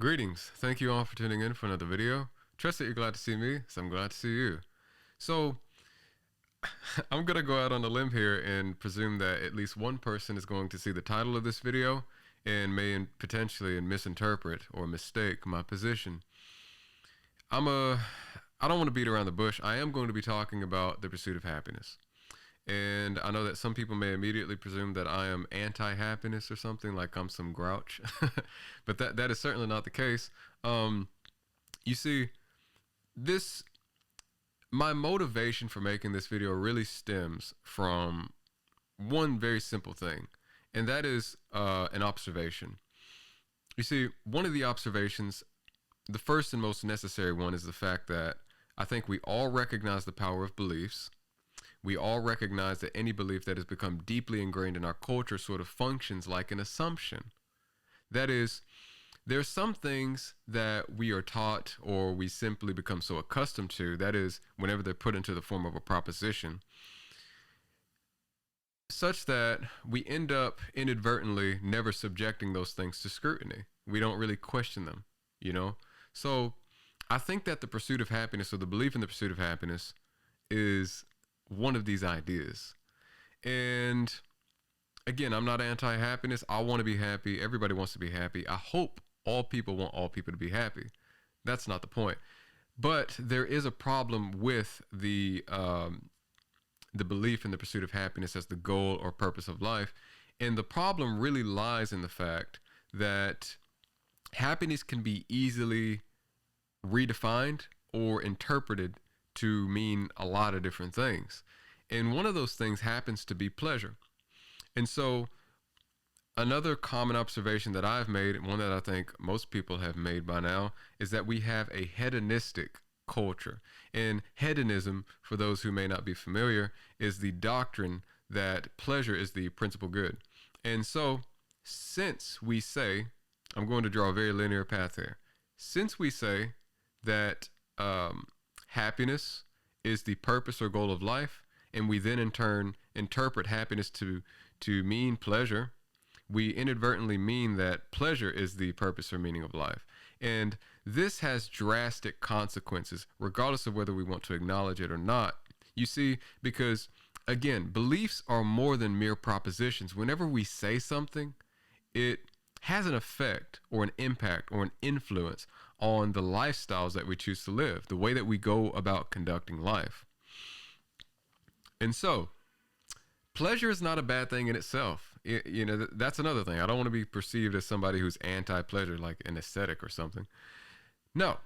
Greetings. Thank you all for tuning in for another video. Trust that you're glad to see me, so I'm glad to see you. So, I'm going to go out on a limb here and presume that at least one person is going to see the title of this video and may potentially misinterpret or mistake my position. I don't want to beat around the bush. I am going to be talking about the pursuit of happiness. And I know that some people may immediately presume that I am anti-happiness or something, like I'm some grouch. But that is certainly not the case. You see, my motivation for making this video really stems from one very simple thing, and that is an observation. You see, one of the observations, the first and most necessary one, is the fact that I think we all recognize the power of beliefs. We all recognize that any belief that has become deeply ingrained in our culture sort of functions like an assumption. That is, there are some things that we are taught or we simply become so accustomed to, that is, whenever they're put into the form of a proposition, such that we end up inadvertently never subjecting those things to scrutiny. We don't really question them, you know? So I think that the pursuit of happiness, or the belief in the pursuit of happiness, is one of these ideas. And again, I'm not anti-happiness. I want to be happy. Everybody wants to be happy. I hope all people want all people to be happy. That's not the point. But there is a problem with the belief in the pursuit of happiness as the goal or purpose of life. And the problem really lies in the fact that happiness can be easily redefined or interpreted to mean a lot of different things. And one of those things happens to be pleasure. And so another common observation that I've made, and one that I think most people have made by now, is that we have a hedonistic culture. And hedonism, for those who may not be familiar, is the doctrine that pleasure is the principal good. And so since we say, I'm going to draw a very linear path here. Since we say that happiness is the purpose or goal of life, and we then in turn interpret happiness to mean pleasure, we inadvertently mean that pleasure is the purpose or meaning of life. And this has drastic consequences, regardless of whether we want to acknowledge it or not. You see, because again, beliefs are more than mere propositions. Whenever we say something, it has an effect or an impact or an influence on the lifestyles that we choose to live, the way that we go about conducting life. And so, pleasure is not a bad thing in itself. That's another thing. I don't want to be perceived as somebody who's anti-pleasure, like an ascetic or something. No.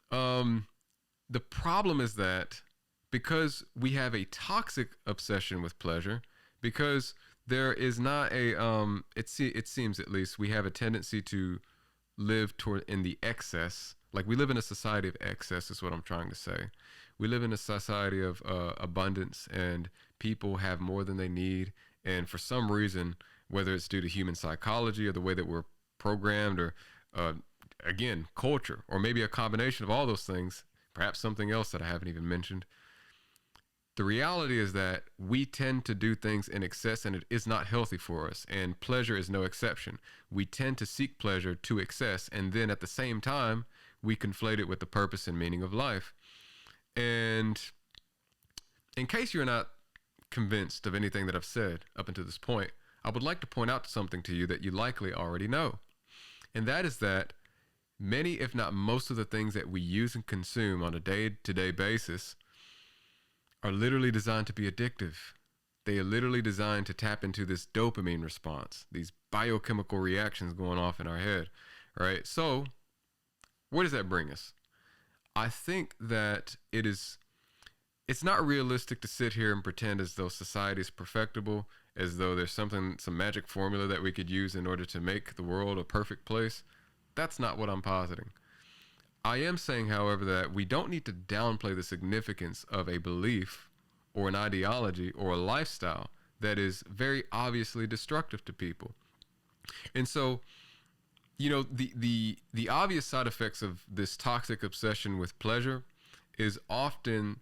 The problem is that because we have a toxic obsession with pleasure, because there is not a, it seems at least, we have a tendency to live in the excess. Like, we live in a society of excess is what I'm trying to say. We live in a society of abundance, and people have more than they need. And for some reason, whether it's due to human psychology or the way that we're programmed, or again, culture, or maybe a combination of all those things, perhaps something else that I haven't even mentioned, the reality is that we tend to do things in excess, and it is not healthy for us. And pleasure is no exception. We tend to seek pleasure to excess, and then at the same time, we conflate it with the purpose and meaning of life. And in case you're not convinced of anything that I've said up until this point, I would like to point out something to you that you likely already know. And that is that many, if not most, of the things that we use and consume on a day-to-day basis are literally designed to be addictive. They are literally designed to tap into this dopamine response, these biochemical reactions going off in our head, right? So where does that bring us? I think that it's not realistic to sit here and pretend as though society is perfectible, as though there's some magic formula that we could use in order to make the world a perfect place. That's not what I'm positing. I am saying, however, that we don't need to downplay the significance of a belief or an ideology or a lifestyle that is very obviously destructive to people. And so, the obvious side effects of this toxic obsession with pleasure is often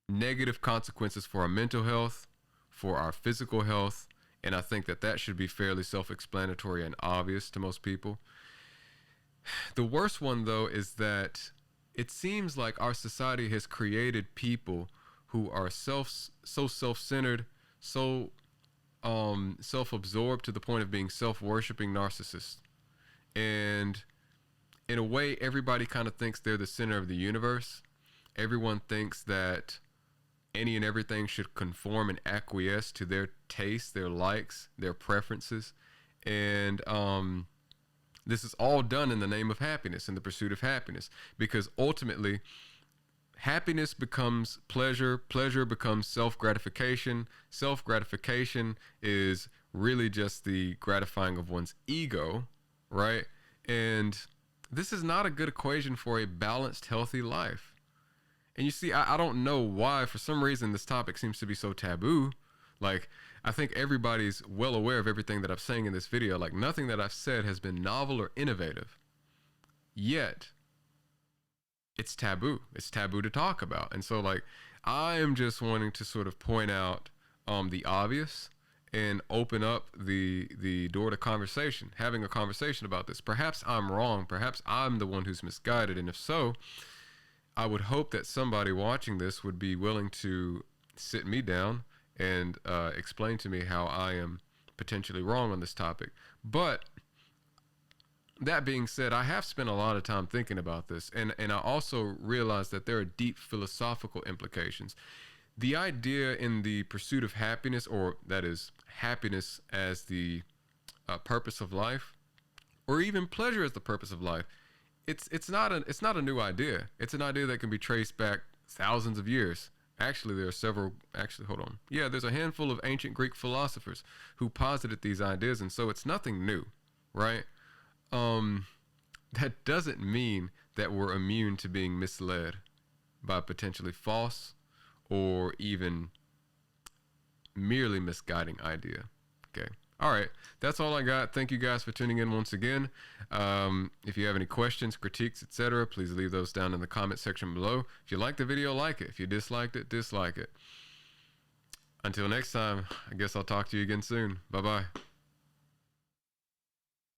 negative consequences for our mental health, for our physical health, And I think that that should be fairly self-explanatory and obvious to most people. The worst one, though, is that it seems like our society has created people who are so self-centered, so self-absorbed to the point of being self-worshiping narcissists. And in a way, everybody kind of thinks they're the center of the universe. Everyone thinks that any and everything should conform and acquiesce to their tastes, their likes, their preferences. And this is all done in the name of happiness, in the pursuit of happiness. Because ultimately, happiness becomes pleasure. Pleasure becomes self-gratification. Self-gratification is really just the gratifying of one's ego, right? And this is not a good equation for a balanced, healthy life. And you see, I don't know why, for some reason, this topic seems to be so taboo. Like, I think everybody's well aware of everything that I'm saying in this video. Like, nothing that I've said has been novel or innovative. Yet, it's taboo. It's taboo to talk about. And so, like, I am just wanting to sort of point out the obvious and open up the door to conversation, having a conversation about this. Perhaps I'm wrong. Perhaps I'm the one who's misguided. And if so, I would hope that somebody watching this would be willing to sit me down and explain to me how I am potentially wrong on this topic. But that being said, I have spent a lot of time thinking about this, and I also realize that there are deep philosophical implications. The idea in the pursuit of happiness, or that is happiness as the purpose of life, or even pleasure as the purpose of life, it's not a new idea. It's an idea that can be traced back thousands of years. Actually, there are several. Actually, hold on. Yeah, there's a handful of ancient Greek philosophers who posited these ideas, and so it's nothing new, right? That doesn't mean that we're immune to being misled by a potentially false or even merely misguiding idea. Okay. All right. That's all I got. Thank you guys for tuning in once again. If you have any questions, critiques, etc., please leave those down in the comment section below. If you liked the video, like it. If you disliked it, dislike it. Until next time, I guess I'll talk to you again soon. Bye-bye.